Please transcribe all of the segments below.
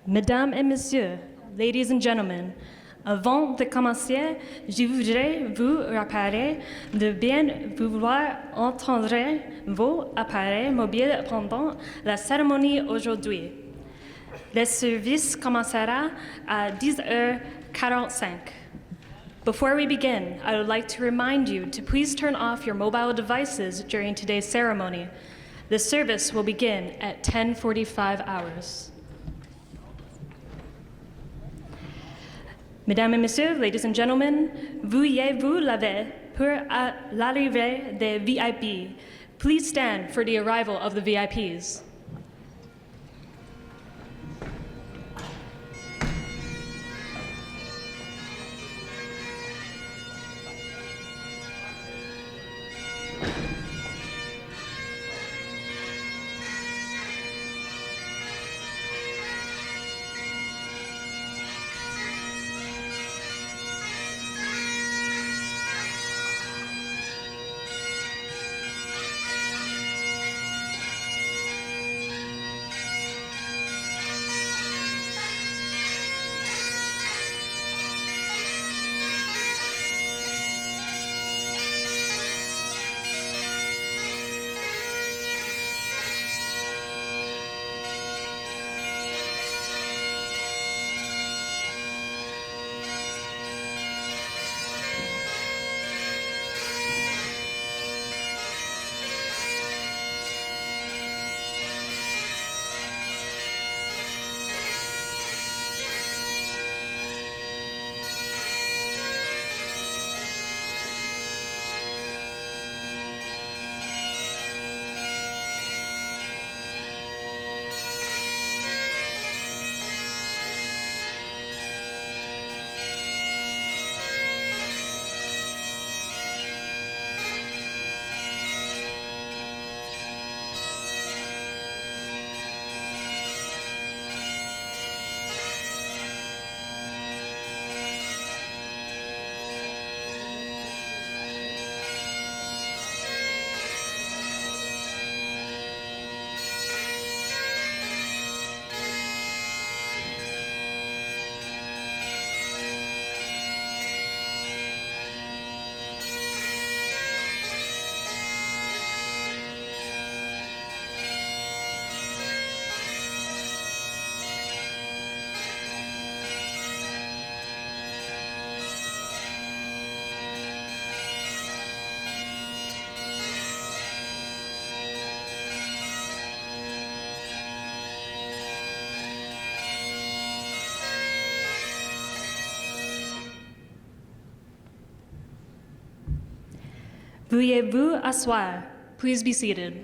Mesdames et messieurs, ladies and gentlemen, avant de commencer, je voudrais vous rappeler de bien vouloir entendre vos appareils mobiles pendant la cérémonie aujourd'hui. Le service commencera à 10h45. Before we begin, I would like to remind you to please turn off your mobile devices during today's ceremony. The service will begin at 10:45 hours. Mesdames et messieurs, ladies and gentlemen, veuillez-vous lever pour l'arrivée des VIP. Please stand for the arrival of the VIPs. Veuillez-vous asseoir. Please be seated.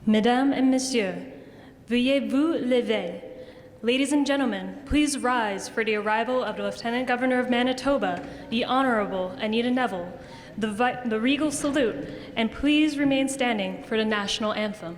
Mesdames et Messieurs, veuillez vous lever. Ladies and gentlemen, please rise for the arrival of the Lieutenant Governor of Manitoba, the Honorable Anita Neville, the regal salute, and please remain standing for the national anthem.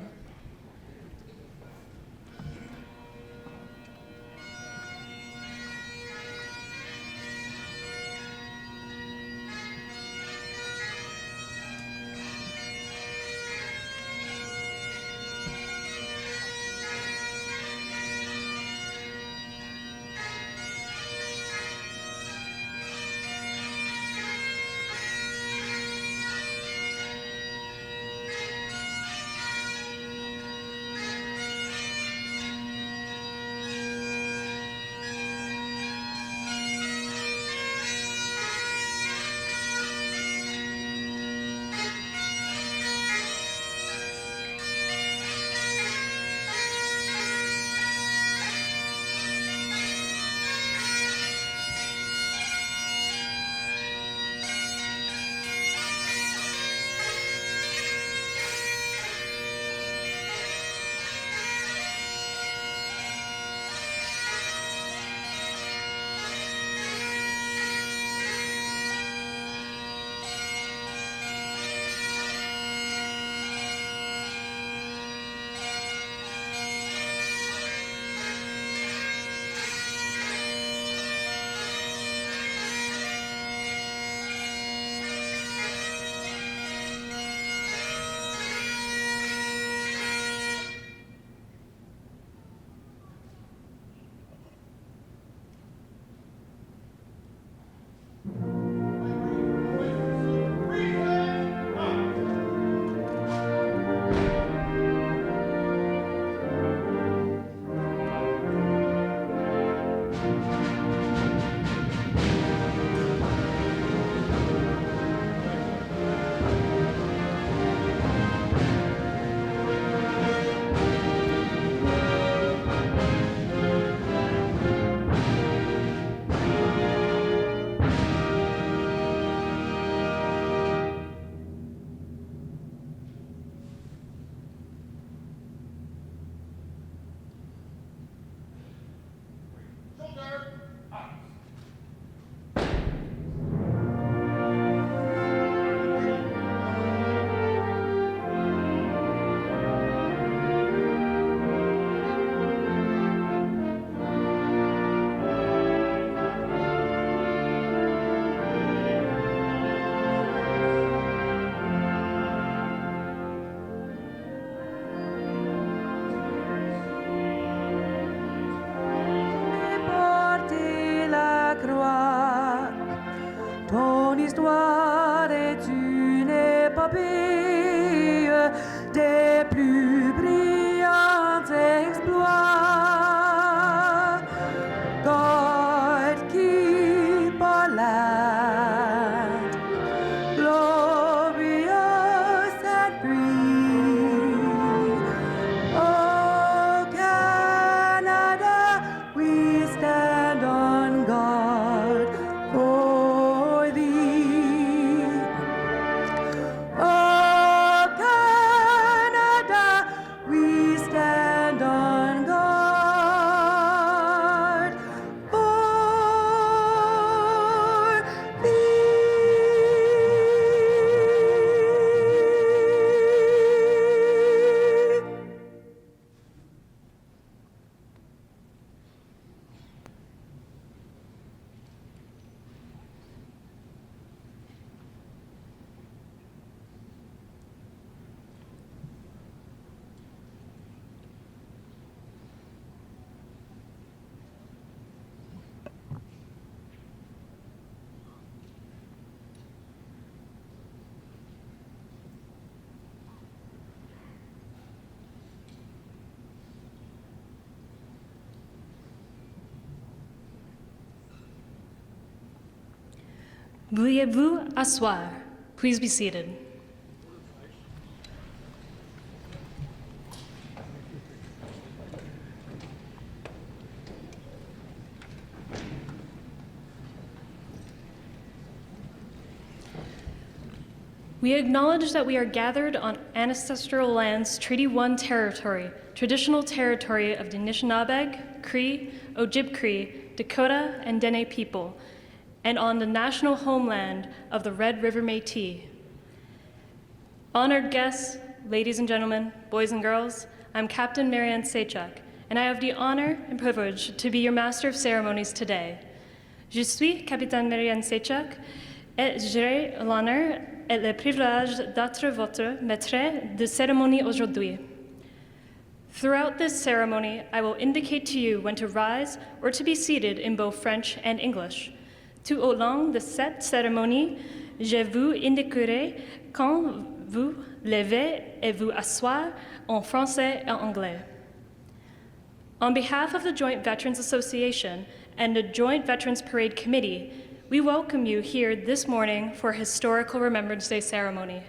Ton histoire est une épopée des plus brillants exploits. God keep our land glorious and free. Oh, Canada, we stand on guard for thee. Oh, Canada, we stand on guard for thee. Veuillez-vous asseoir? Please be seated. We acknowledge that we are gathered on ancestral lands, Treaty 1 territory, traditional territory of the Anishinaabe, Cree, Ojibwe, Dakota, and Dene people, and on the national homeland of the Red River Métis. Honored guests, ladies and gentlemen, boys and girls, I'm Captain Marianne Sechak, and I have the honor and privilege to be your Master of Ceremonies today. Je suis Capitaine Marianne Sechak, et j'aurai l'honneur et le privilège d'être votre maître de cérémonie aujourd'hui. Throughout this ceremony, I will indicate to you when to rise or to be seated in both French and English. Tout au long de cette cérémonie, je vous indiquerai quand vous levez et vous asseoir en français et en anglais. On behalf of the Joint Veterans Association and the Joint Veterans Parade Committee, we welcome you here this morning for a historical Remembrance Day ceremony.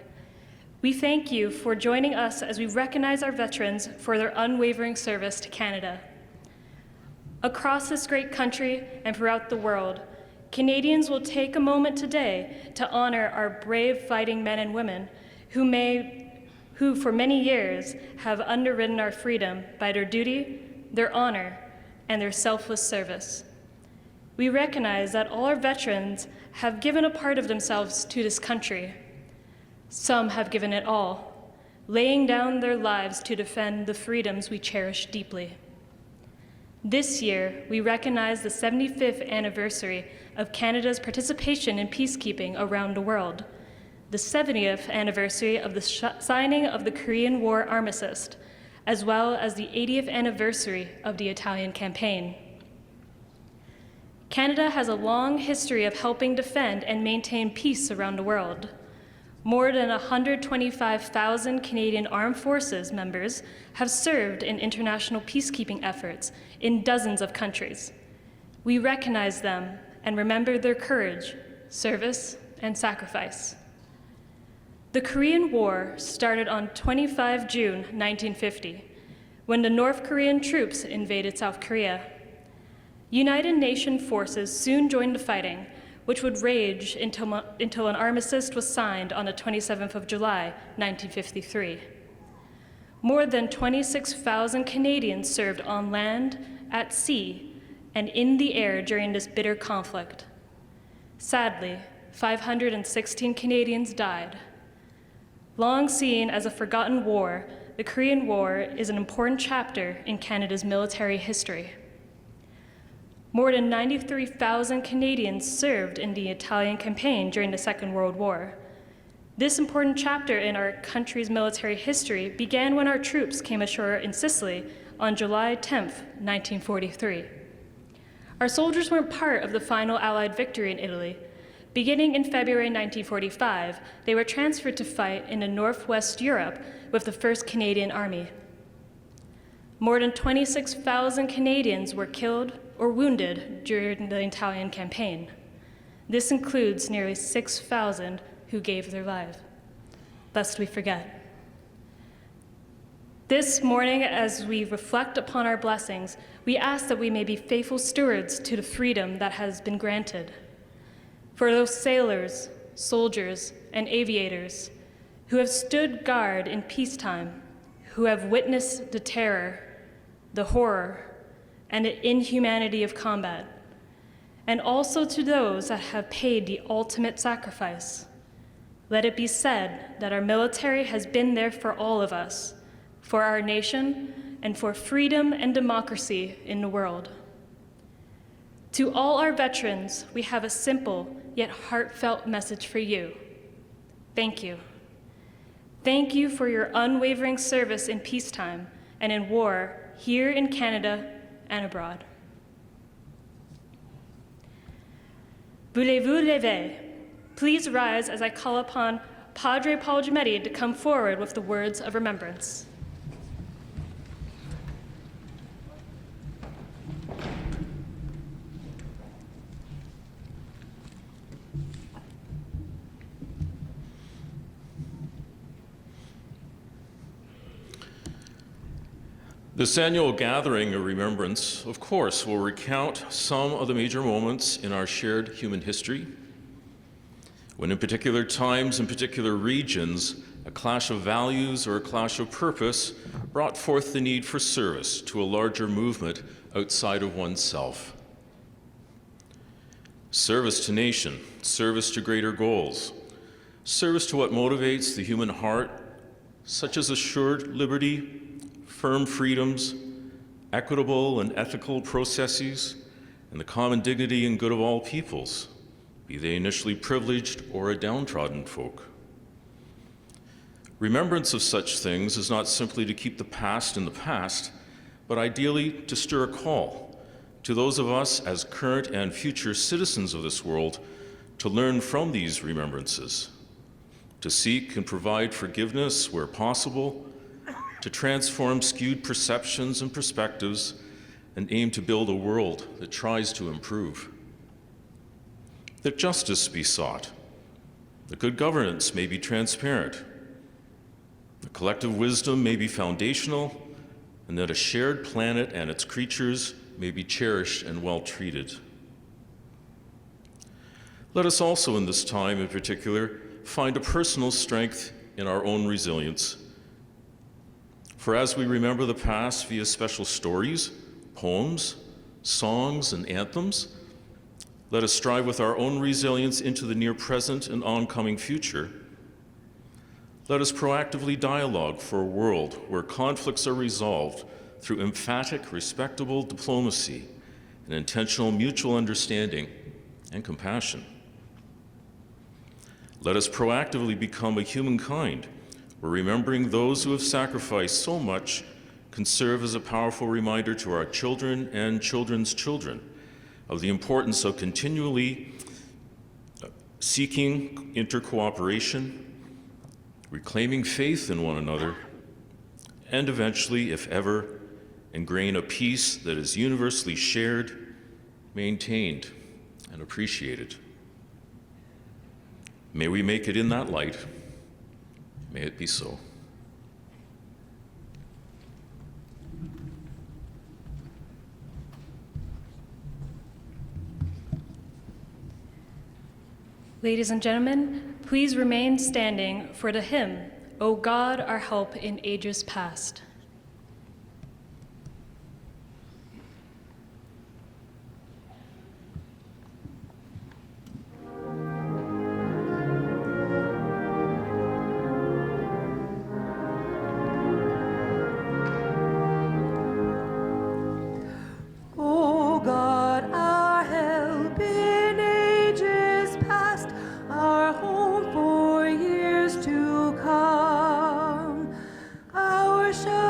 We thank you for joining us as we recognize our veterans for their unwavering service to Canada. Across this great country and throughout the world, Canadians will take a moment today to honor our brave fighting men and women who for many years have underwritten our freedom by their duty, their honor, and their selfless service. We recognize that all our veterans have given a part of themselves to this country. Some have given it all, laying down their lives to defend the freedoms we cherish deeply. This year, we recognize the 75th anniversary of Canada's participation in peacekeeping around the world, the 70th anniversary of the signing of the Korean War armistice, as well as the 80th anniversary of the Italian campaign. Canada has a long history of helping defend and maintain peace around the world. More than 125,000 Canadian Armed Forces members have served in international peacekeeping efforts in dozens of countries. We recognize them and remember their courage, service, and sacrifice. The Korean War started on 25 June 1950, when the North Korean troops invaded South Korea. United Nations forces soon joined the fighting, which would rage until an armistice was signed on the 27th of July, 1953. More than 26,000 Canadians served on land, at sea, and in the air during this bitter conflict. Sadly, 516 Canadians died. Long seen as a forgotten war, the Korean War is an important chapter in Canada's military history. More than 93,000 Canadians served in the Italian campaign during the Second World War. This important chapter in our country's military history began when our troops came ashore in Sicily on July 10, 1943. Our soldiers weren't part of the final Allied victory in Italy. Beginning in February 1945, they were transferred to fight in Northwest Europe with the 1st Canadian Army. More than 26,000 Canadians were killed or wounded during the Italian campaign. This includes nearly 6,000 who gave their lives, lest we forget. This morning, as we reflect upon our blessings, we ask that we may be faithful stewards to the freedom that has been granted. For those sailors, soldiers, and aviators who have stood guard in peacetime, who have witnessed the terror, the horror, and the inhumanity of combat, and also to those that have paid the ultimate sacrifice. Let it be said that our military has been there for all of us, for our nation, and for freedom and democracy in the world. To all our veterans, we have a simple yet heartfelt message for you. Thank you. Thank you for your unwavering service in peacetime and in war here in Canada and abroad. Voulez-vous lever? Please rise as I call upon Padre Paul Giametti to come forward with the words of remembrance. This annual gathering of remembrance, of course, will recount some of the major moments in our shared human history. When in particular times and particular regions, a clash of values or a clash of purpose brought forth the need for service to a larger movement outside of oneself. Service to nation, service to greater goals, service to what motivates the human heart, such as assured liberty, firm freedoms, equitable and ethical processes, and the common dignity and good of all peoples, be they initially privileged or a downtrodden folk. Remembrance of such things is not simply to keep the past in the past, but ideally to stir a call to those of us as current and future citizens of this world to learn from these remembrances, to seek and provide forgiveness where possible, to transform skewed perceptions and perspectives, and aim to build a world that tries to improve. That justice be sought, that good governance may be transparent, that collective wisdom may be foundational, and that a shared planet and its creatures may be cherished and well treated. Let us also in this time in particular find a personal strength in our own resilience. For as we remember the past via special stories, poems, songs, and anthems, let us strive with our own resilience into the near present and oncoming future. Let us proactively dialogue for a world where conflicts are resolved through emphatic, respectable diplomacy and intentional mutual understanding and compassion. Let us proactively become a humankind where remembering those who have sacrificed so much can serve as a powerful reminder to our children and children's children of the importance of continually seeking intercooperation, reclaiming faith in one another, and eventually, if ever, ingrain a peace that is universally shared, maintained, and appreciated. May we make it in that light. May it be so. Ladies and gentlemen, please remain standing for the hymn, O God, our help in ages past. O God, our help in ages past, our hope for years to come, our shelter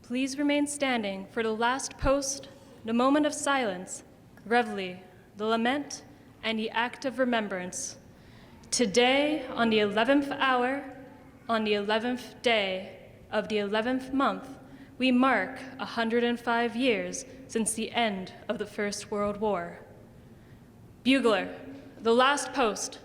please remain standing for the last post, the moment of silence, reveille, the lament, and the act of remembrance. Today, on the 11th hour, on the 11th day of the 11th month, we mark 105 years since the end of the First World War. Bugler, the last post.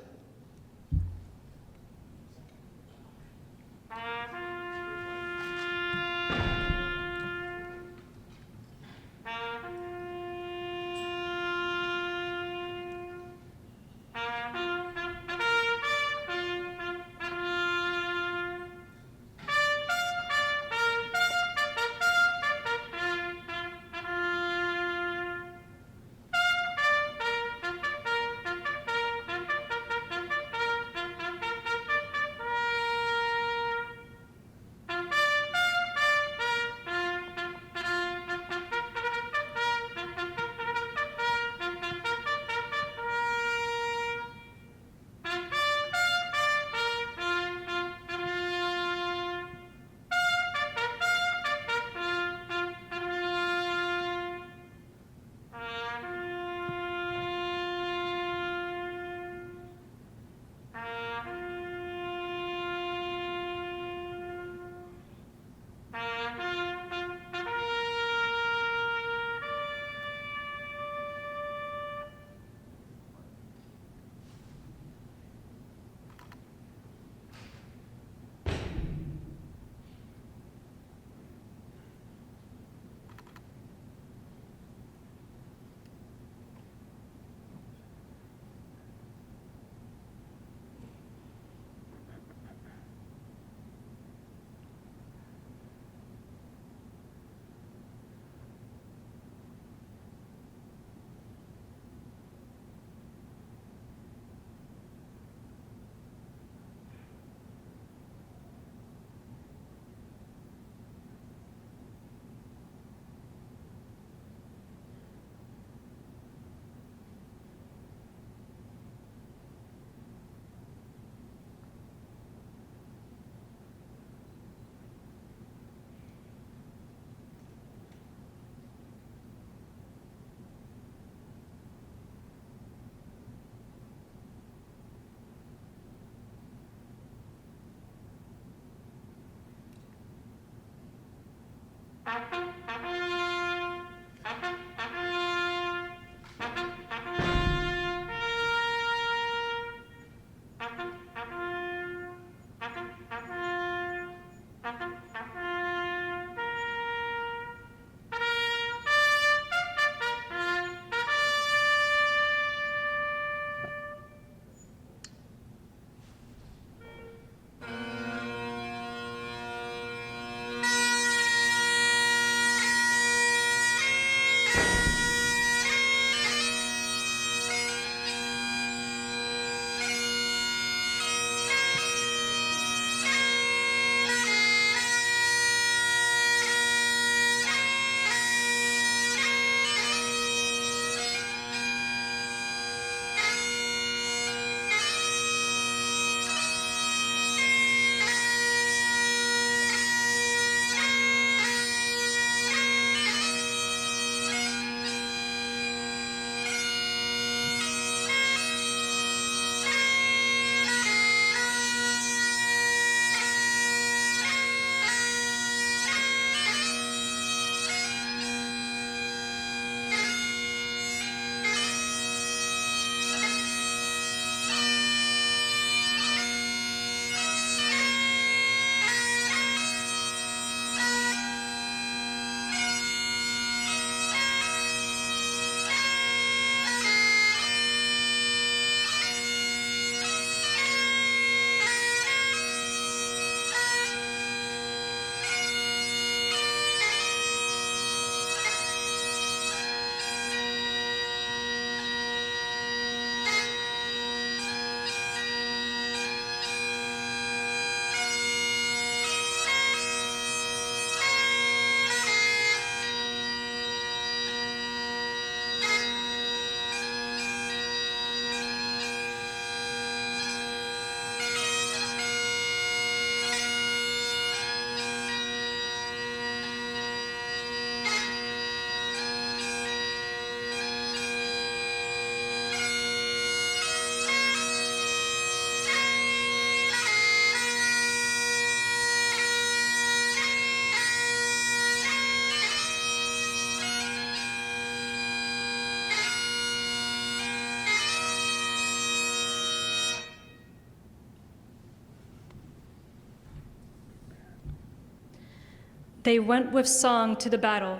They went with song to the battle.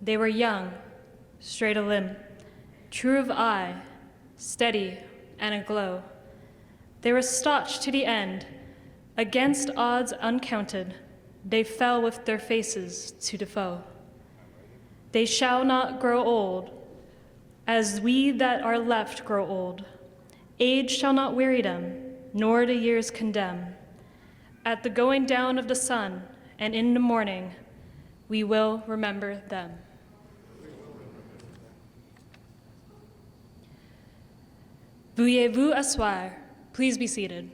They were young, straight of limb, true of eye, steady and aglow. They were staunch to the end. Against odds uncounted, they fell with their faces to the foe. They shall not grow old, as we that are left grow old. Age shall not weary them, nor the years condemn. At the going down of the sun and in the morning, we will remember them. Veuillez-vous asseoir? Please be seated.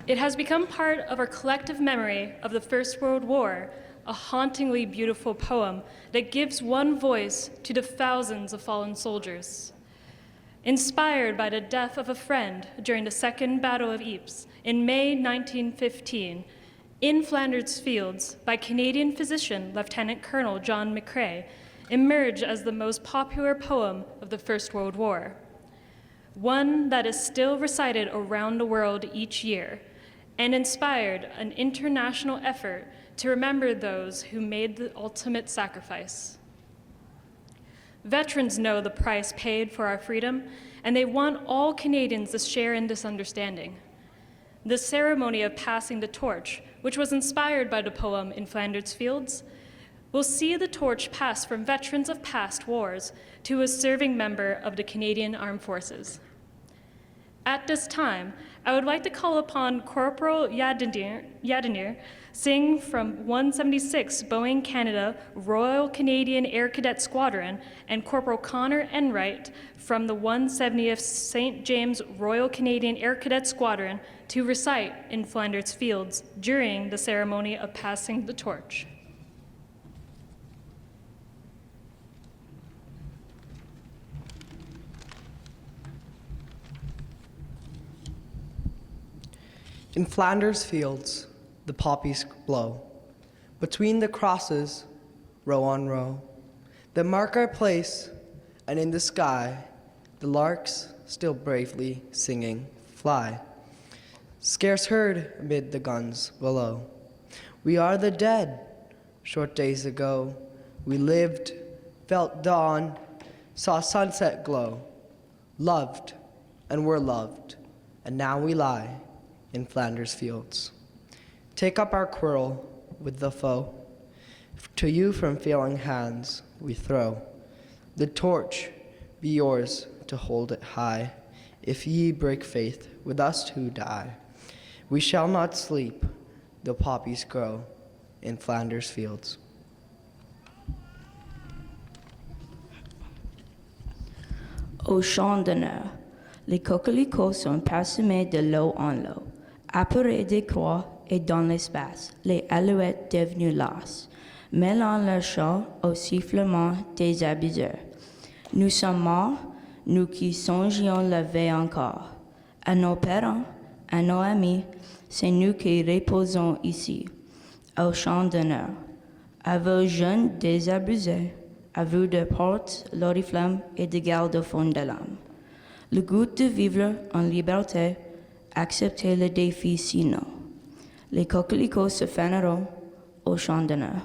It has become part of our collective memory of the First World War, a hauntingly beautiful poem that gives one voice to the thousands of fallen soldiers. Inspired by the death of a friend during the Second Battle of Ypres in May 1915, In Flanders Fields by Canadian physician Lieutenant Colonel John McCrae emerged as the most popular poem of the First World War. One that is still recited around the world each year and inspired an international effort to remember those who made the ultimate sacrifice. Veterans know the price paid for our freedom, and they want all Canadians to share in this understanding. The ceremony of passing the torch, which was inspired by the poem In Flanders Fields, will see the torch pass from veterans of past wars to a serving member of the Canadian Armed Forces. At this time, I would like to call upon Corporal Yadinir Singh from 176 Boeing Canada Royal Canadian Air Cadet Squadron and Corporal Connor Enright from the 170th St. James Royal Canadian Air Cadet Squadron to recite In Flanders Fields during the ceremony of passing the torch. In Flanders fields, the poppies blow. Between the crosses, row on row, that mark our place, and in the sky, the larks, still bravely singing, fly. Scarce heard amid the guns below. We are the dead. Short days ago, we lived, felt dawn, saw sunset glow, loved, and were loved, and now we lie in Flanders fields. Take up our quarrel with the foe. To you from failing hands we throw. The torch be yours to hold it high. If ye break faith with us who die, we shall not sleep, the poppies grow in Flanders fields. Au champ d'honneur, les coquelicots sont parsemés de lot en lot. Appareillés des croix et dans l'espace, les alouettes devenues lasses, mêlant leur chant au sifflement des abuseurs. Nous sommes morts, nous qui songions la veille encore. À nos parents, à nos amis, c'est nous qui reposons ici, au champ d'honneur. À vos jeunes désabusés, à vous de portes, l'oriflamme et de garde au fond de l'âme. Le goût de vivre en liberté, acceptez le défi sinon. Les coquelicots se faneront au champ d'honneur.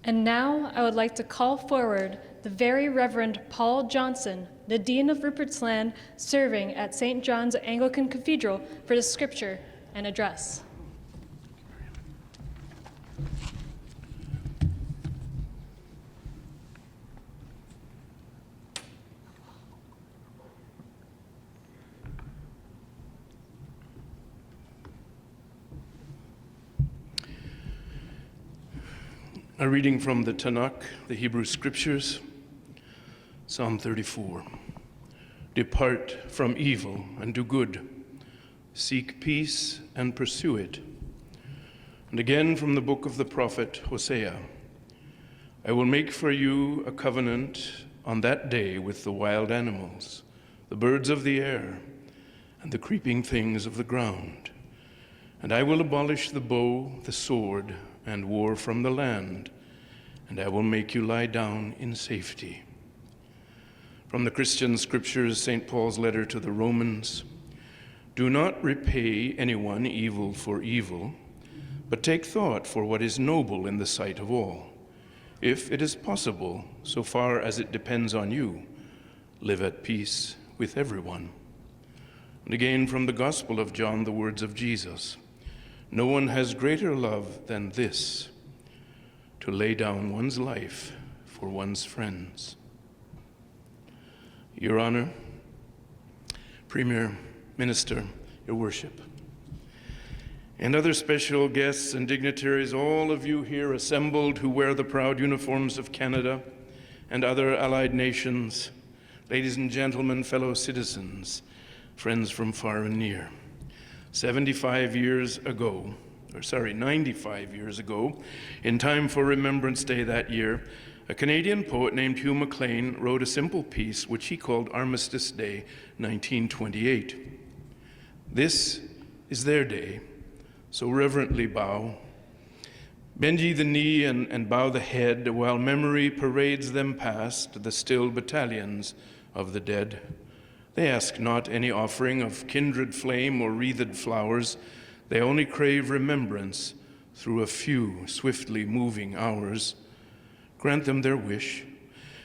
And now I would like to call forward the Very Reverend Paul Johnson, the Dean of Rupert's Land, serving at St. John's Anglican Cathedral, for the scripture and address. A reading from the Tanakh, the Hebrew Scriptures, Psalm 34. Depart from evil and do good. Seek peace and pursue it. And again from the book of the prophet Hosea. I will make for you a covenant on that day with the wild animals, the birds of the air, and the creeping things of the ground. And I will abolish the bow, the sword, and war from the land, and I will make you lie down in safety. From the Christian Scriptures, St. Paul's letter to the Romans, do not repay anyone evil for evil, but take thought for what is noble in the sight of all. If it is possible, so far as it depends on you, live at peace with everyone. And again from the Gospel of John, the words of Jesus, no one has greater love than this, to lay down one's life for one's friends. Your Honor, Premier, Minister, Your Worship, and other special guests and dignitaries, all of you here assembled who wear the proud uniforms of Canada and other allied nations, ladies and gentlemen, fellow citizens, friends from far and near. 95 years ago, in time for Remembrance Day that year, a Canadian poet named Hugh MacLean wrote a simple piece which he called Armistice Day 1928. This is their day, so reverently bow. Bend ye the knee and bow the head, while memory parades them past the still battalions of the dead. They ask not any offering of kindred flame or wreathed flowers. They only crave remembrance through a few swiftly moving hours. Grant them their wish,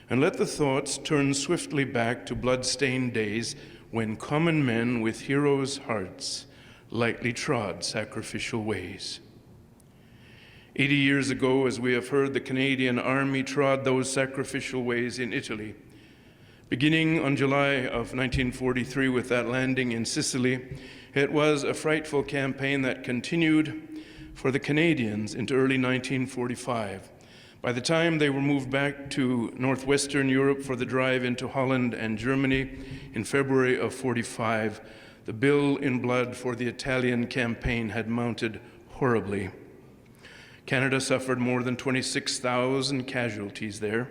and let the thoughts turn swiftly back to blood-stained days when common men with heroes' hearts lightly trod sacrificial ways. 80 years ago, as we have heard, the Canadian Army trod those sacrificial ways in Italy. Beginning on July of 1943 with that landing in Sicily, it was a frightful campaign that continued for the Canadians into early 1945. By the time they were moved back to northwestern Europe for the drive into Holland and Germany in February of 45, the bill in blood for the Italian campaign had mounted horribly. Canada suffered more than 26,000 casualties there,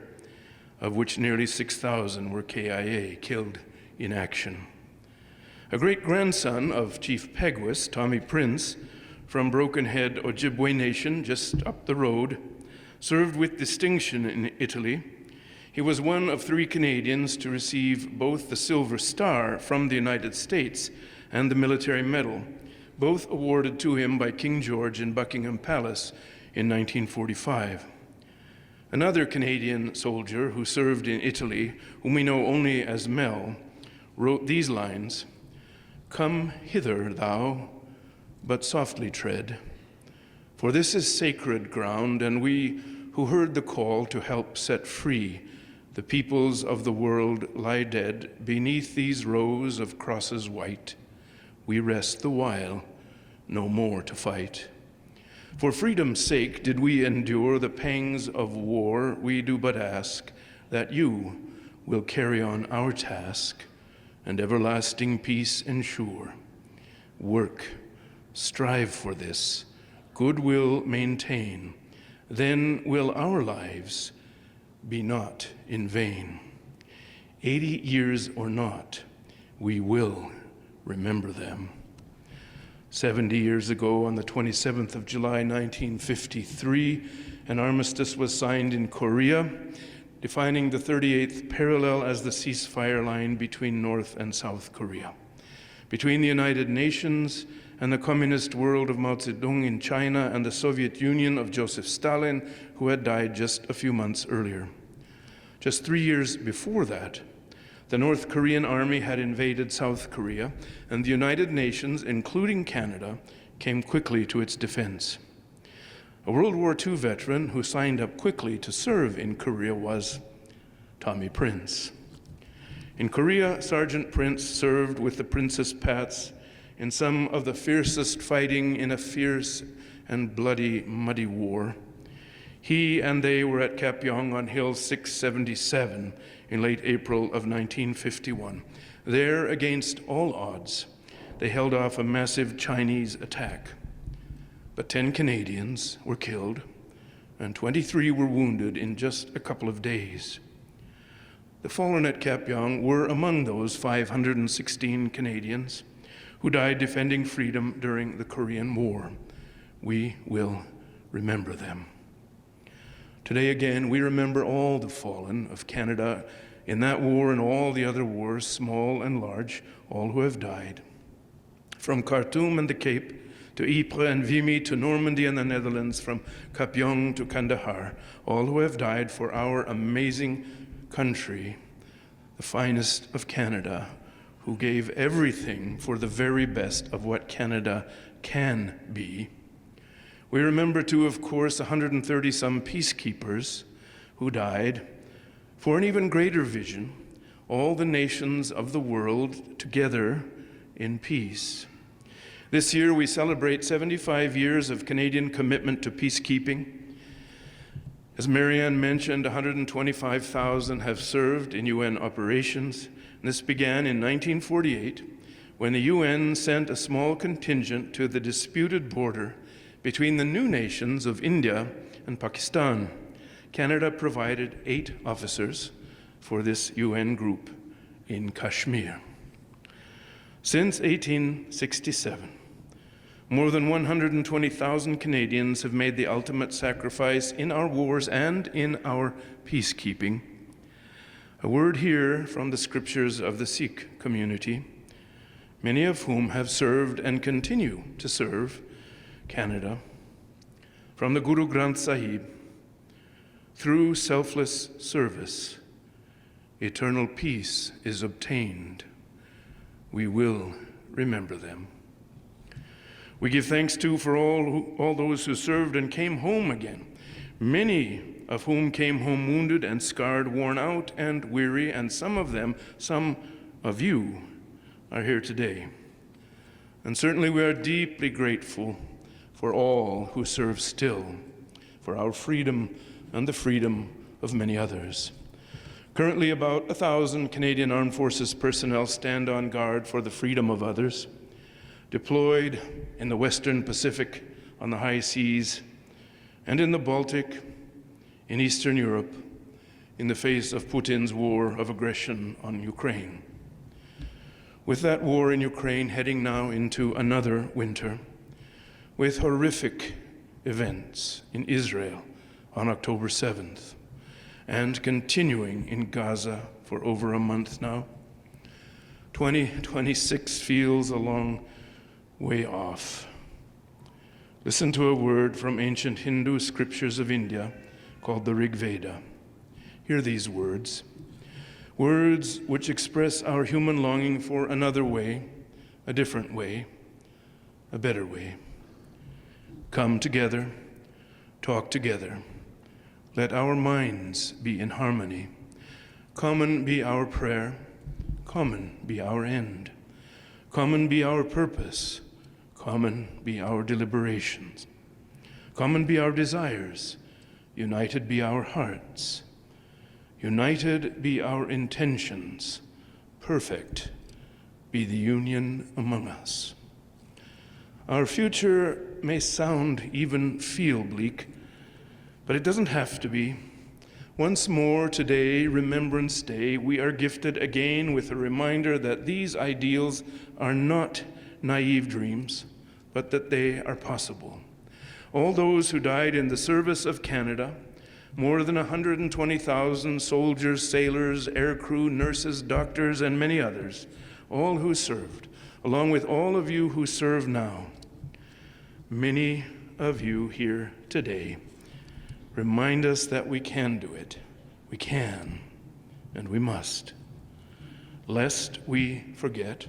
of which nearly 6,000 were KIA, killed in action. A great-grandson of Chief Peguis, Tommy Prince, from Broken Head, Ojibwe Nation, just up the road, served with distinction in Italy. He was one of 3 Canadians to receive both the Silver Star from the United States and the Military Medal, both awarded to him by King George in Buckingham Palace in 1945. Another Canadian soldier who served in Italy, whom we know only as Mel, wrote these lines, "Come hither, thou, but softly tread, for this is sacred ground, and we who heard the call to help set free the peoples of the world lie dead beneath these rows of crosses white. We rest the while, no more to fight. For freedom's sake did we endure the pangs of war. We do but ask that you will carry on our task and everlasting peace ensure. Work, strive for this, goodwill maintain, then will our lives be not in vain. 80 years or not, we will remember them." 70 years ago, on the 27th of July, 1953, an armistice was signed in Korea, defining the 38th parallel as the ceasefire line between North and South Korea. Between the United Nations and the communist world of Mao Zedong in China and the Soviet Union of Joseph Stalin, who had died just a few months earlier. Just 3 years before that, the North Korean army had invaded South Korea, and the United Nations, including Canada, came quickly to its defense. A World War II veteran who signed up quickly to serve in Korea was Tommy Prince. In Korea, Sergeant Prince served with the Princess Pats in some of the fiercest fighting in a fierce and bloody, muddy war. He and they were at Kapyong on Hill 677 in late April of 1951. There, against all odds, they held off a massive Chinese attack. But 10 Canadians were killed, and 23 were wounded in just a couple of days. The fallen at Kapyong were among those 516 Canadians who died defending freedom during the Korean War. We will remember them. Today again, we remember all the fallen of Canada in that war and all the other wars, small and large, all who have died. From Khartoum and the Cape, to Ypres and Vimy, to Normandy and the Netherlands, from Kapyong to Kandahar, all who have died for our amazing country, the finest of Canada, who gave everything for the very best of what Canada can be. We remember too, of course, 130-some peacekeepers who died for an even greater vision, all the nations of the world together in peace. This year we celebrate 75 years of Canadian commitment to peacekeeping. As Marianne mentioned, 125,000 have served in UN operations. And this began in 1948 when the UN sent a small contingent to the disputed border between the new nations of India and Pakistan. Canada provided 8 officers for this UN group in Kashmir. Since 1867, more than 120,000 Canadians have made the ultimate sacrifice in our wars and in our peacekeeping. A word here from the scriptures of the Sikh community, many of whom have served and continue to serve Canada. From the Guru Granth Sahib, through selfless service, eternal peace is obtained. We will remember them. We give thanks too for all those who served and came home again, many of whom came home wounded and scarred, worn out and weary, and some of you are here today. And certainly we are deeply grateful for all who serve still, for our freedom and the freedom of many others. Currently, about 1,000 Canadian Armed Forces personnel stand on guard for the freedom of others, deployed in the Western Pacific, on the high seas, and in the Baltic, in Eastern Europe, in the face of Putin's war of aggression on Ukraine. With that war in Ukraine heading now into another winter, with horrific events in Israel on October 7th, and continuing in Gaza for over a month now, 2026 feels a long way off. Listen to a word from ancient Hindu scriptures of India called the Rig Veda. Hear these words which express our human longing for another way, a different way, a better way. Come together, talk together. Let our minds be in harmony. Common be our prayer, common be our end. Common be our purpose, common be our deliberations. Common be our desires, united be our hearts. United be our intentions, perfect be the union among us. Our future may sound, even feel bleak, but it doesn't have to be. Once more today, Remembrance Day, we are gifted again with a reminder that these ideals are not naive dreams, but that they are possible. All those who died in the service of Canada, more than 120,000 soldiers, sailors, aircrew, nurses, doctors, and many others, all who served, along with all of you who serve now. Many of you here today remind us that we can do it. We can, and we must. Lest we forget,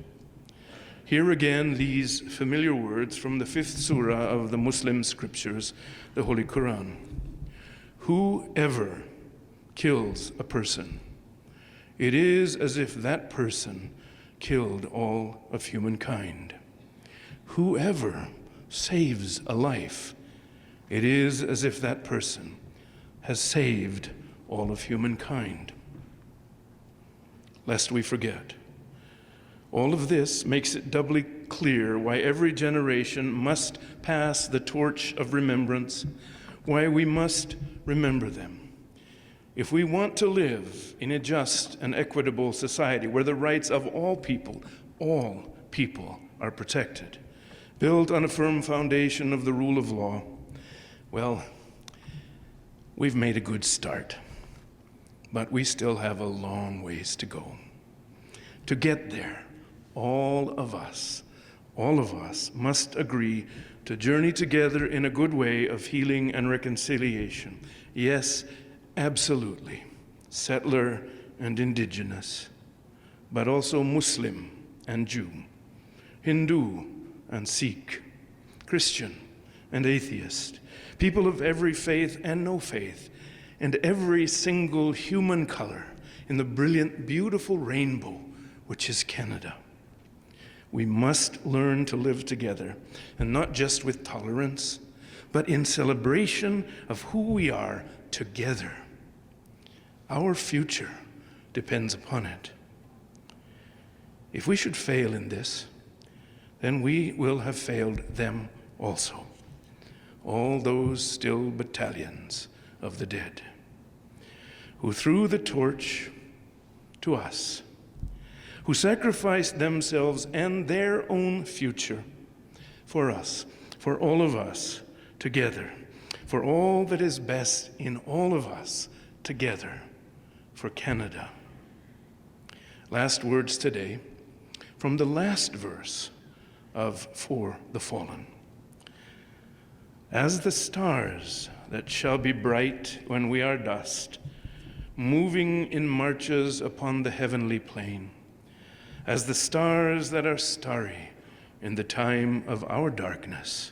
hear again these familiar words from the 5th surah of the Muslim scriptures, the Holy Quran. Whoever kills a person, it is as if that person killed all of humankind. Whoever saves a life, it is as if that person has saved all of humankind. Lest we forget. All of this makes it doubly clear why every generation must pass the torch of remembrance, why we must remember them. If we want to live in a just and equitable society where the rights of all people are protected, built on a firm foundation of the rule of law, well, we've made a good start, but we still have a long ways to go. To get there, all of us must agree to journey together in a good way of healing and reconciliation. Yes, absolutely, settler and indigenous, but also Muslim and Jew, Hindu and Sikh, Christian and atheist, people of every faith and no faith, and every single human color in the brilliant, beautiful rainbow which is Canada. We must learn to live together, and not just with tolerance, but in celebration of who we are together. Our future depends upon it. If we should fail in this, then we will have failed them also, all those still battalions of the dead, who threw the torch to us, who sacrificed themselves and their own future for us, for all of us together, for all that is best in all of us together, for Canada. Last words today from the last verse of For the Fallen. As the stars that shall be bright when we are dust, moving in marches upon the heavenly plain, as the stars that are starry in the time of our darkness,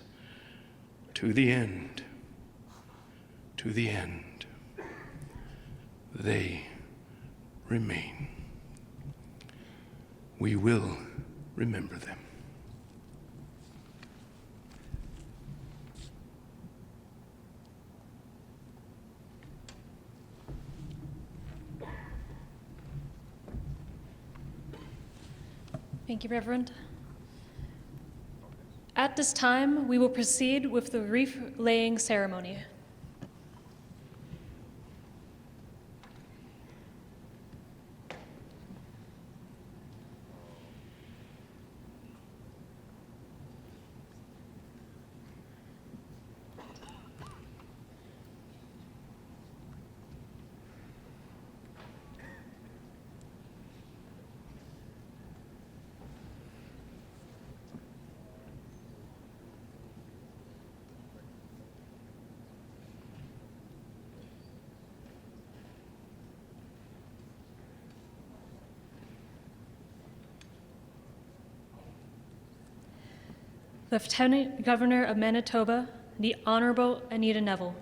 to the end, they remain. We will remember them. Thank you, Reverend. At this time, we will proceed with the wreath-laying ceremony. Lieutenant Governor of Manitoba, the Honorable Anita Neville.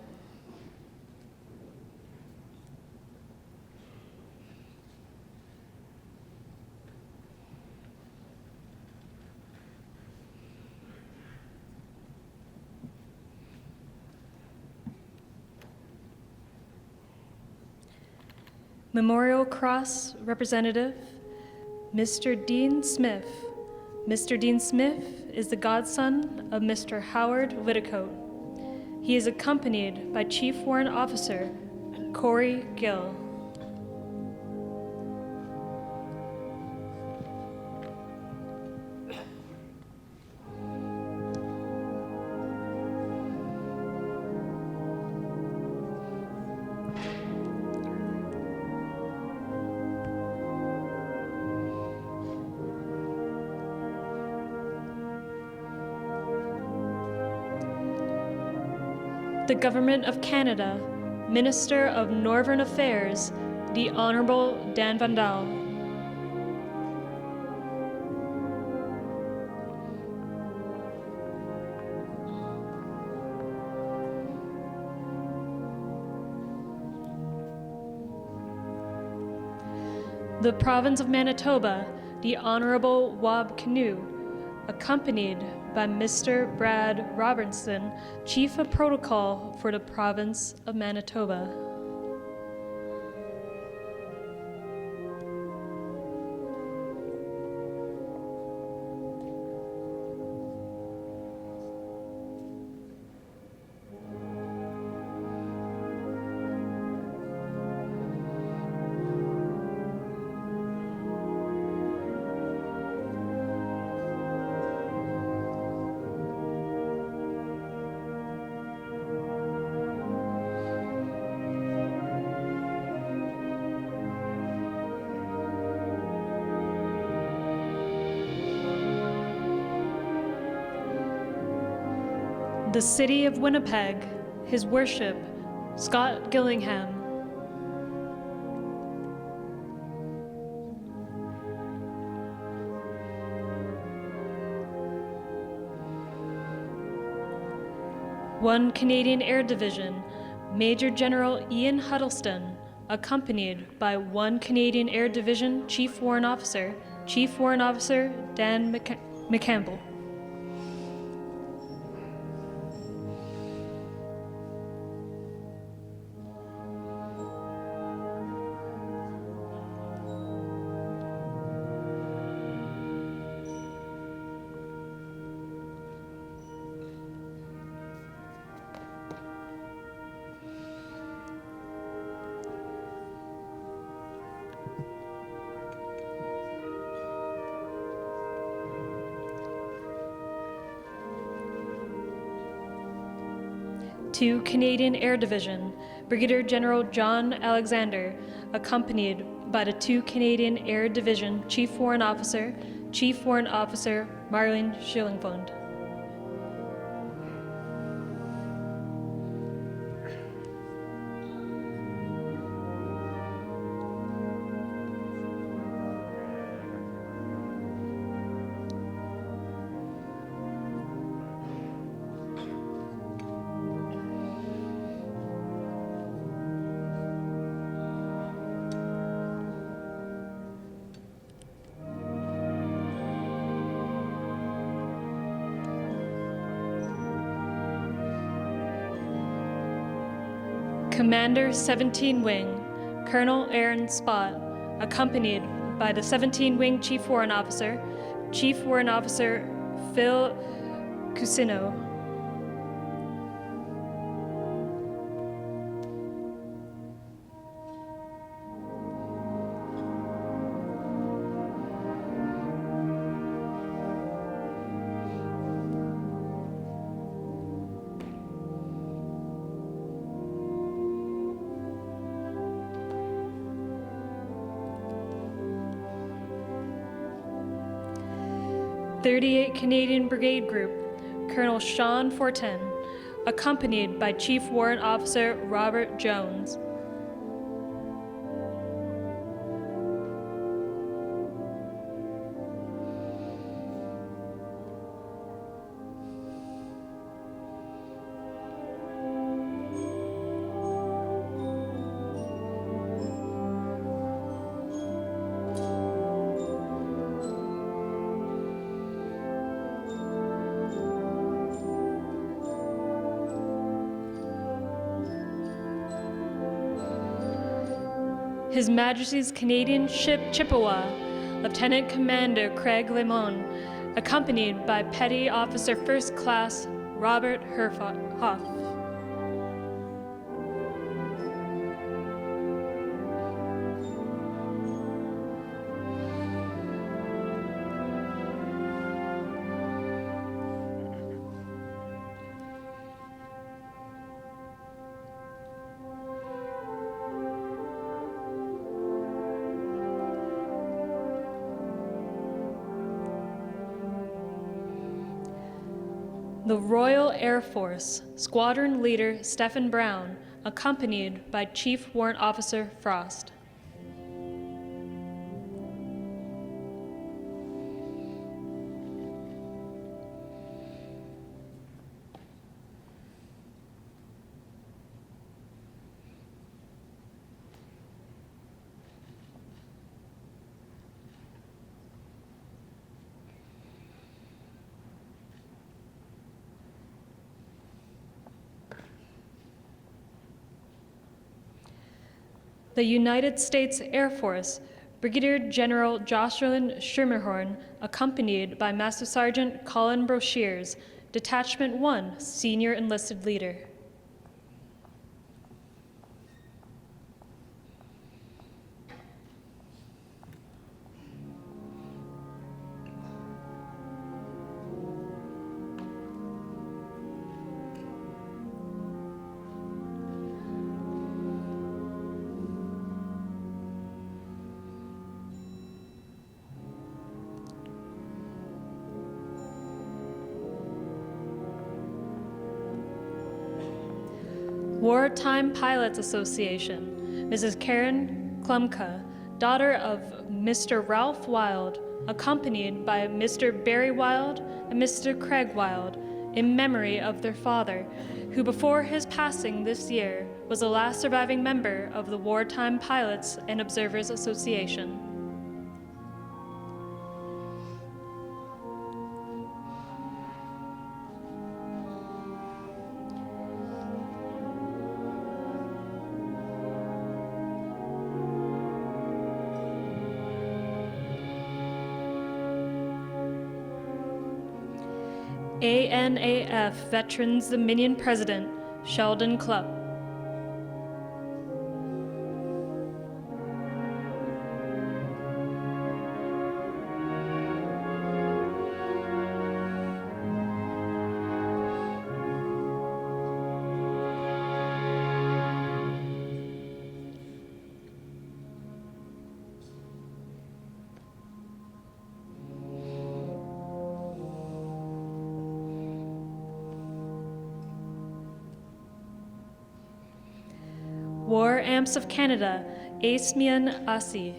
Memorial Cross Representative, Mr. Dean Smith. Mr. Dean Smith is the godson of Mr. Howard Whitacoat. He is accompanied by Chief Warrant Officer Corey Gill. the Government of Canada, Minister of Northern Affairs, the Honorable Dan Van Daal. The Province of Manitoba, the Honorable Wab Kinew, accompanied by Mr. Brad Robertson, Chief of Protocol for the Province of Manitoba. The City of Winnipeg, His Worship, Scott Gillingham. One Canadian Air Division, Major General Ian Huddleston, accompanied by 1 Canadian Air Division Chief Warrant Officer Dan McCampbell. To Canadian Air Division, Brigadier General John Alexander, accompanied by the 2 Canadian Air Division Chief Warrant Officer Marlene Schillingfond. Commander 17 Wing, Colonel Aaron Spott, accompanied by the 17 Wing Chief Warrant Officer Phil Cusino. .38 Canadian Brigade Group, Colonel Sean Fortin, accompanied by Chief Warrant Officer Robert Jones. His Majesty's Canadian Ship Chippewa, Lieutenant Commander Craig Lemon, accompanied by Petty Officer First Class Robert Hoff. The Royal Air Force, Squadron Leader Stephen Brown, accompanied by Chief Warrant Officer Frost. The United States Air Force, Brigadier General Jocelyn Schermerhorn, accompanied by Master Sergeant Colin Broshears, Detachment 1, Senior Enlisted Leader. Wartime Pilots Association, Mrs. Karen Klumka, daughter of Mr. Ralph Wild, accompanied by Mr. Barry Wild and Mr. Craig Wild, in memory of their father, who before his passing this year was the last surviving member of the Wartime Pilots and Observers Association. ANAF Veterans Dominion President, Sheldon Clupp. War Amps of Canada, Asmian Asi.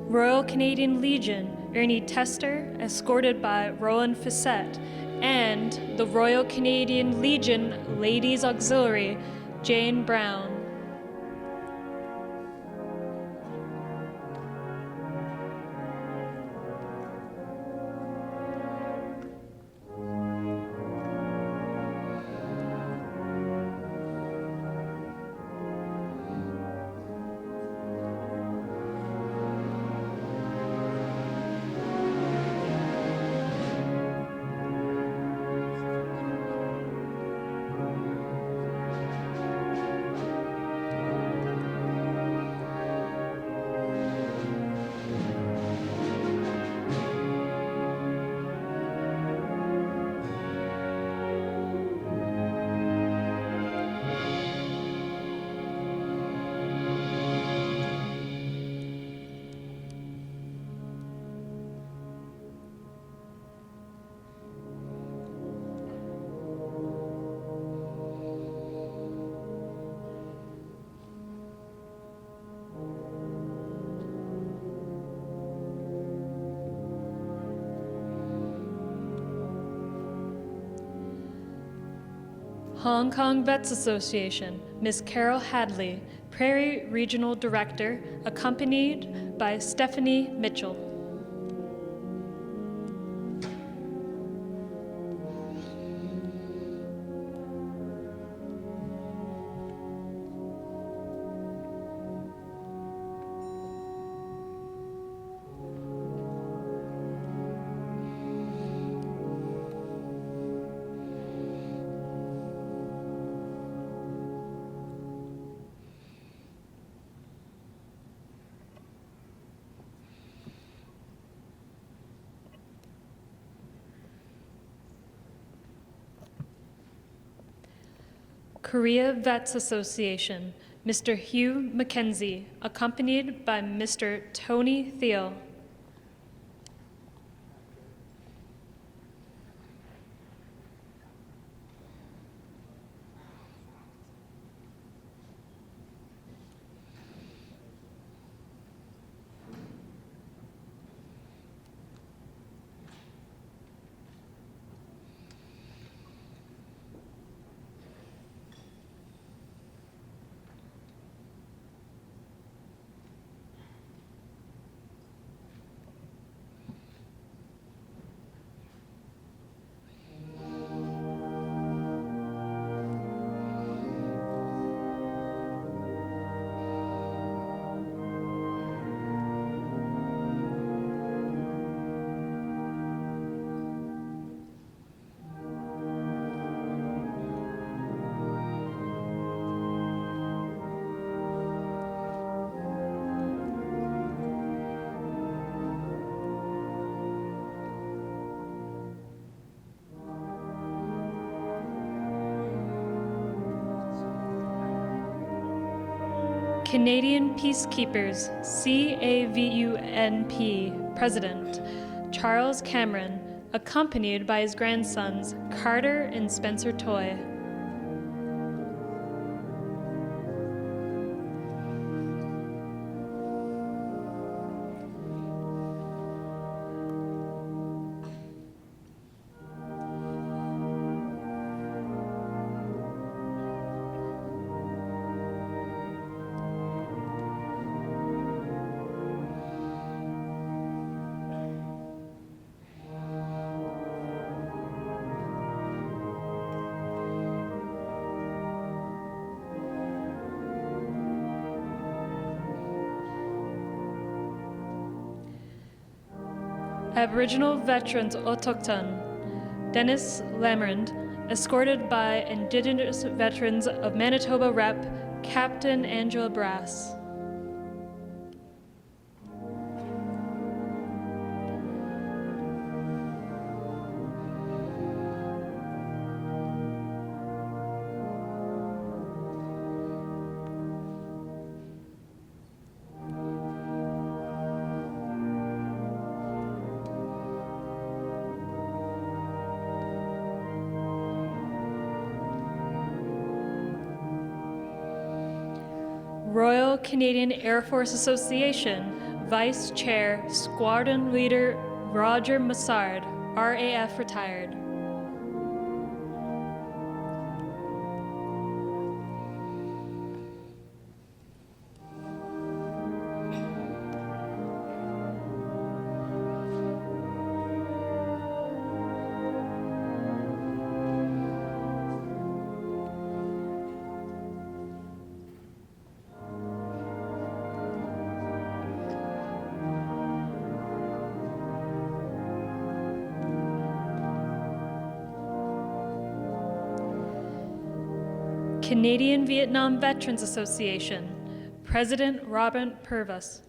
Royal Canadian Legion, Ernie Tester, escorted by Roland Fissette, and the Royal Canadian Legion Ladies Auxiliary, Jane Brown. Hong Kong Vets Association, Ms. Carol Hadley, Prairie Regional Director, accompanied by Stephanie Mitchell. Korea Vets Association, Mr. Hugh McKenzie, accompanied by Mr. Tony Thiel. Canadian Peacekeepers, CAVUNP, President Charles Cameron, accompanied by his grandsons Carter and Spencer Toy. Aboriginal Veterans Autochthone, Dennis Lamrand, escorted by Indigenous Veterans of Manitoba Rep. Captain Angela Brass. Royal Canadian Air Force Association, Vice Chair, Squadron Leader Roger Massard, RAF retired. Canadian Vietnam Veterans Association, President Robert Purvis.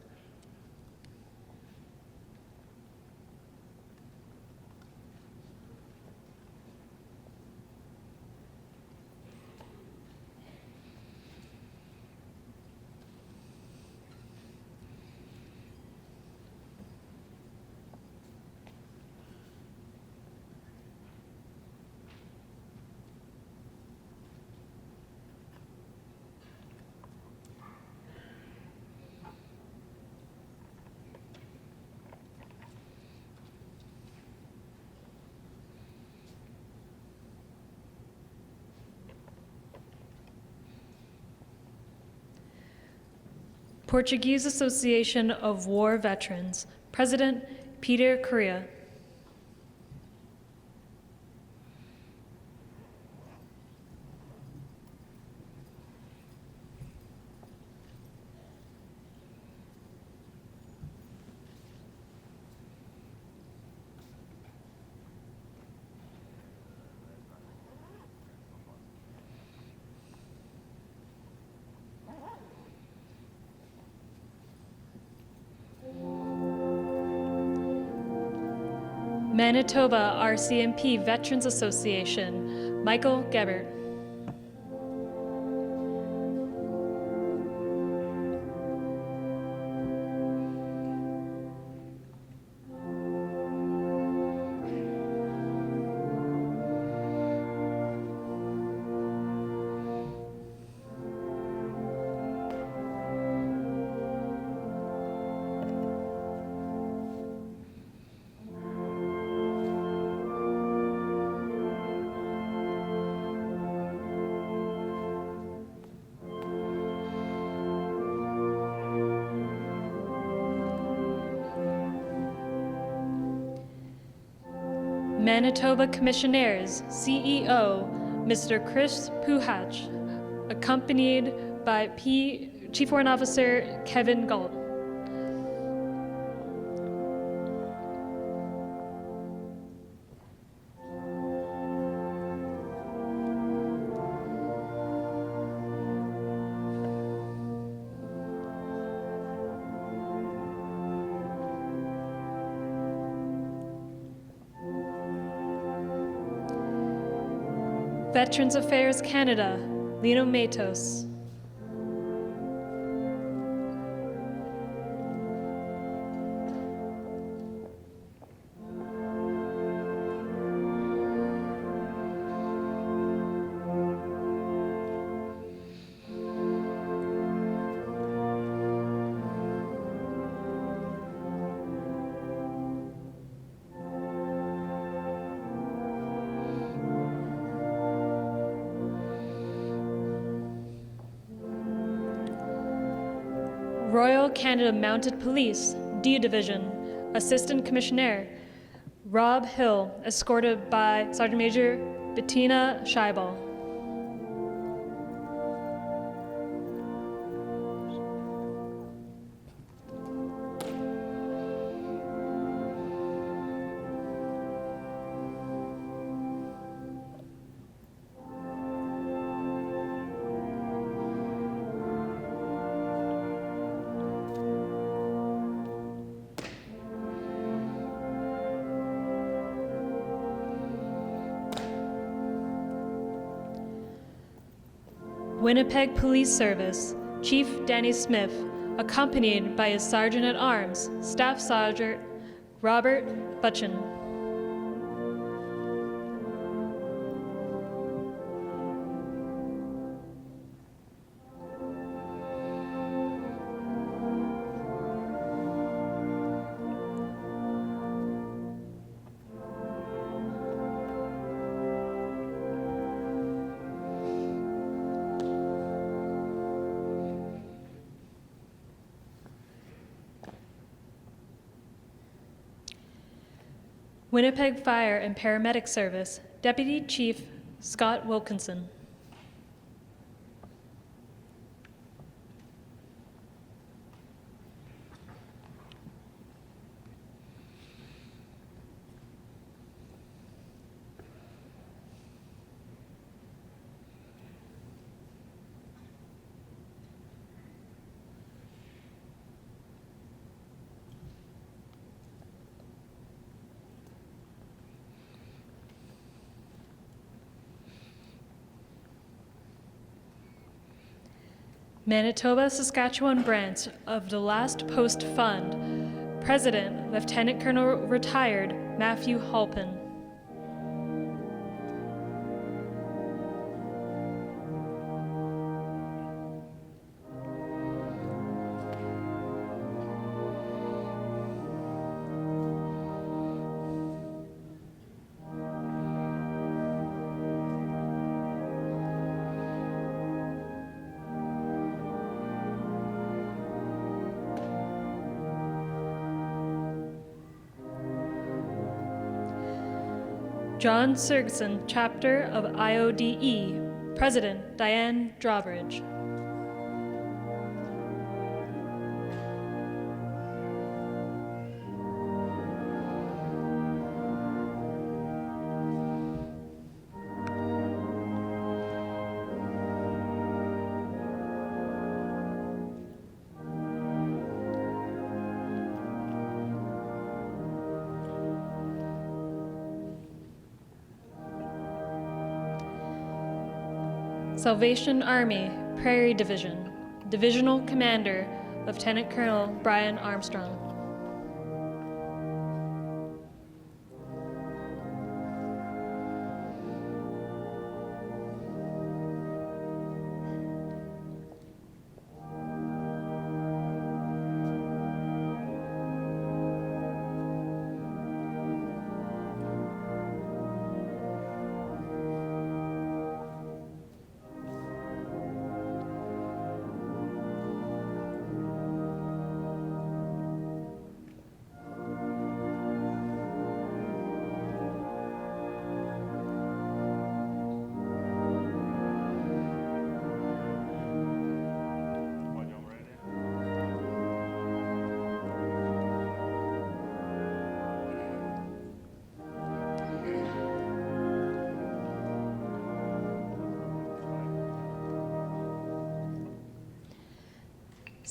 Portuguese Association of War Veterans, President Peter Correa. Manitoba RCMP Veterans Association, Michael Gebert. Manitoba Commissionaires CEO, Mr. Chris Puhach, accompanied by Chief Warrant Officer Kevin Galt. Veterans Affairs Canada, Lino Matos. Royal Canada Mounted Police, D Division, Assistant Commissioner Rob Hill, escorted by Sergeant Major Bettina Scheibel. Winnipeg Police Service, Chief Danny Smith, accompanied by his Sergeant-at-Arms, Staff Sergeant Robert Butchin. Winnipeg Fire and Paramedic Service, Deputy Chief Scott Wilkinson. Manitoba Saskatchewan branch of the Last Post Fund, President, Lieutenant Colonel retired Matthew Halpin. John Sergson, Chapter of IODE, President, Diane Drawbridge. Salvation Army, Prairie Division, Divisional Commander, Lieutenant Colonel Brian Armstrong.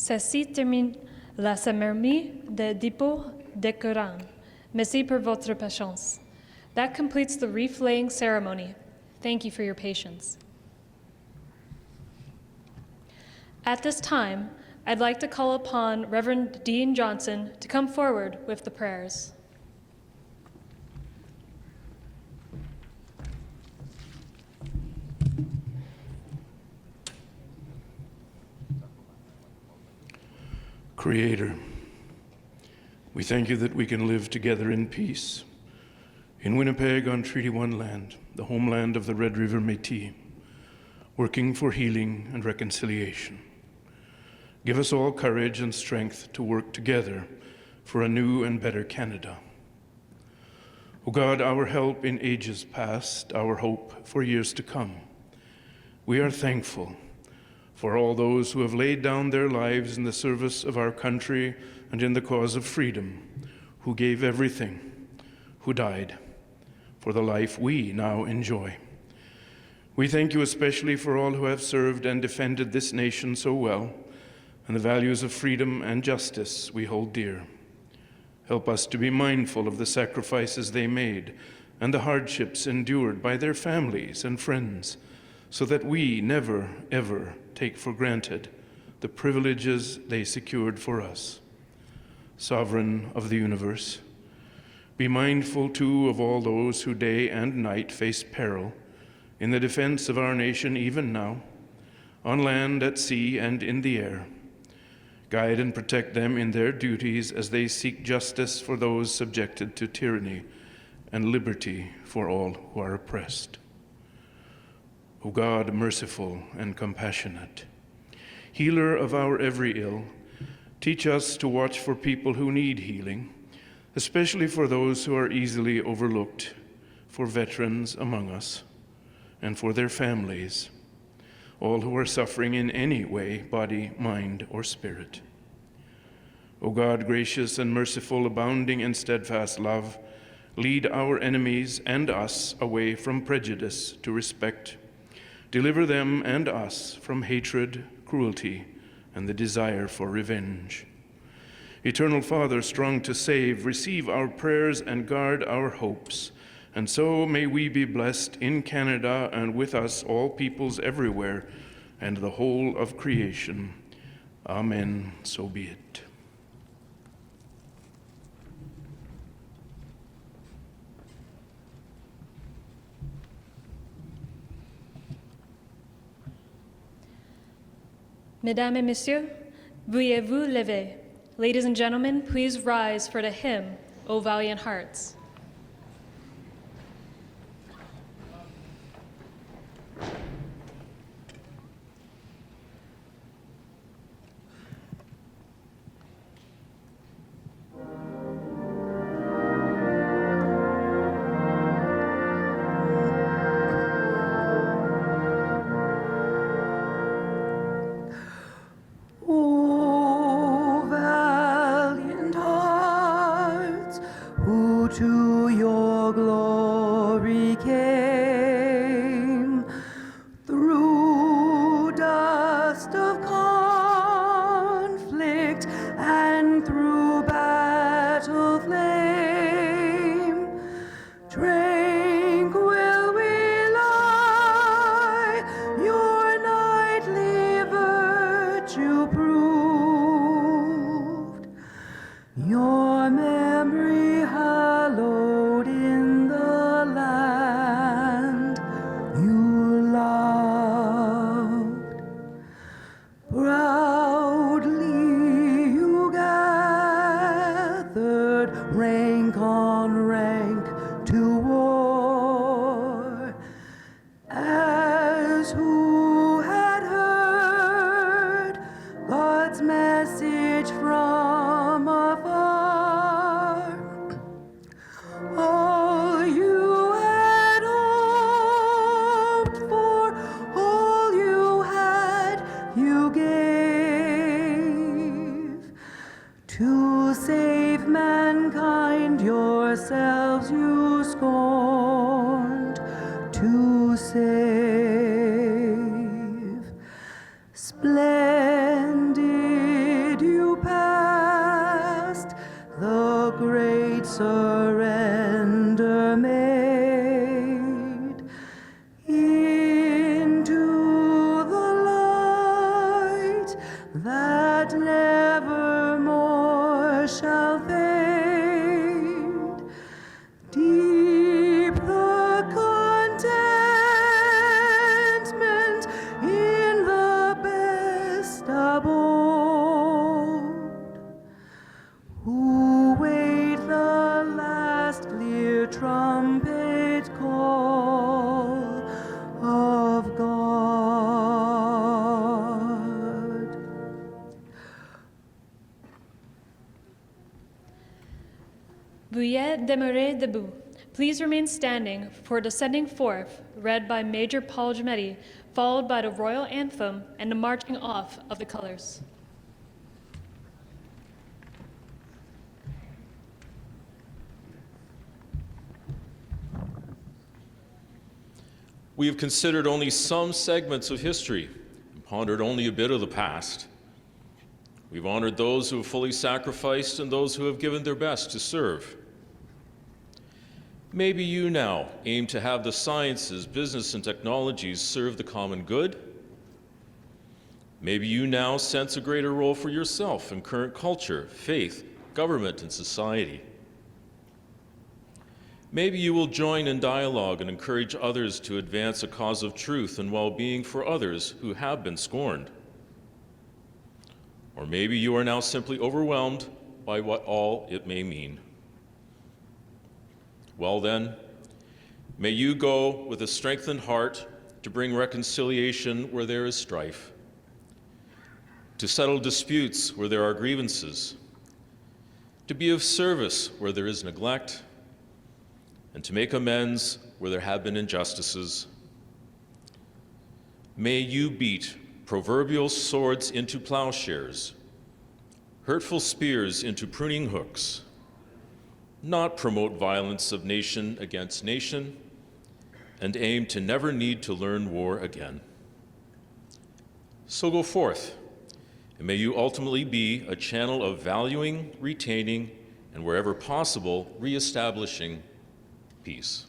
Ceci termine la cérémonie de dépôt de Coran. Merci pour votre patience. That completes the wreath laying ceremony. Thank you for your patience. At this time, I'd like to call upon Reverend Dean Johnson to come forward with the prayers. Creator, we thank you that we can live together in peace in Winnipeg on Treaty 1 land, the homeland of the Red River Métis, working for healing and reconciliation. Give us all courage and strength to work together for a new and better Canada. O God, our help in ages past, our hope for years to come, we are thankful for all those who have laid down their lives in the service of our country and in the cause of freedom, who gave everything, who died for the life we now enjoy. We thank you especially for all who have served and defended this nation so well, and the values of freedom and justice we hold dear. Help us to be mindful of the sacrifices they made and the hardships endured by their families and friends, so that we never, ever take for granted the privileges they secured for us. Sovereign of the universe, be mindful too of all those who day and night face peril in the defense of our nation even now, on land, at sea, and in the air. Guide and protect them in their duties as they seek justice for those subjected to tyranny and liberty for all who are oppressed. O God, merciful and compassionate, healer of our every ill, teach us to watch for people who need healing, especially for those who are easily overlooked, for veterans among us, and for their families, all who are suffering in any way, body, mind, or spirit. O God, gracious and merciful, abounding in steadfast love, lead our enemies and us away from prejudice to respect. Deliver them and us from hatred, cruelty, and the desire for revenge. Eternal Father, strong to save, receive our prayers and guard our hopes. And so may we be blessed in Canada, and with us all peoples everywhere and the whole of creation. Amen. So be it. Mesdames et Messieurs, veuillez vous lever. Ladies and gentlemen, please rise for the hymn, O Valiant Hearts. O valiant hearts, who to your glory came, through dust of conflict and through battle flame, tranquil we lie, your nightly virtue proved, your memory hallowed in the land you loved. Proudly you gathered rank on rank to war, as who had heard God's message from afar. All you had hoped for, all you had, you gave. To save mankind, yourselves you scorned to save. Splendid great surrender made into the light that nevermore shall fade. Deep the contentment in the best abode, who wait the last clear trumpet call of God. Veuillez demeurer debout. Please remain standing for the setting forth, read by Major Paul Giametti, followed by the royal anthem and the marching off of the colors. We have considered only some segments of history and pondered only a bit of the past. We've honored those who have fully sacrificed and those who have given their best to serve. Maybe you now aim to have the sciences, business, and technologies serve the common good. Maybe you now sense a greater role for yourself in current culture, faith, government, and society. Maybe you will join in dialogue and encourage others to advance a cause of truth and well-being for others who have been scorned. Or maybe you are now simply overwhelmed by what all it may mean. Well then, may you go with a strengthened heart to bring reconciliation where there is strife, to settle disputes where there are grievances, to be of service where there is neglect, and to make amends where there have been injustices. May you beat proverbial swords into plowshares, hurtful spears into pruning hooks, not promote violence of nation against nation, and aim to never need to learn war again. So go forth, and may you ultimately be a channel of valuing, retaining, and wherever possible, reestablishing peace.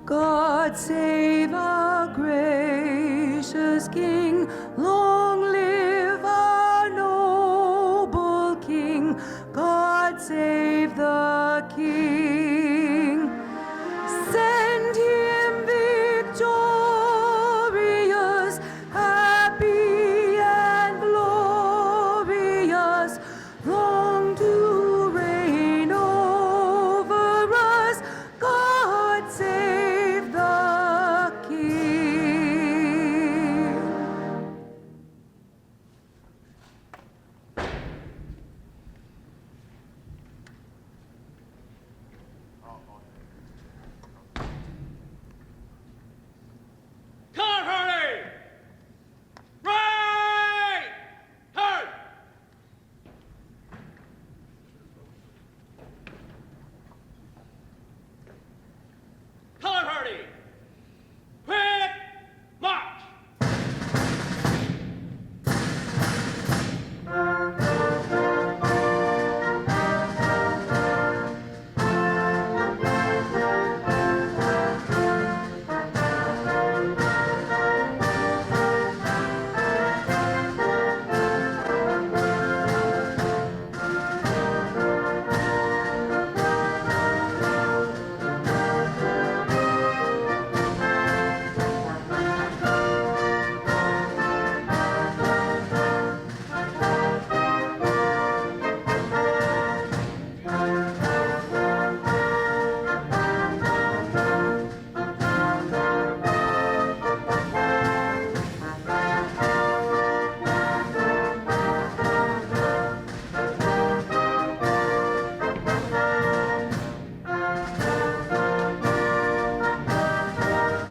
God save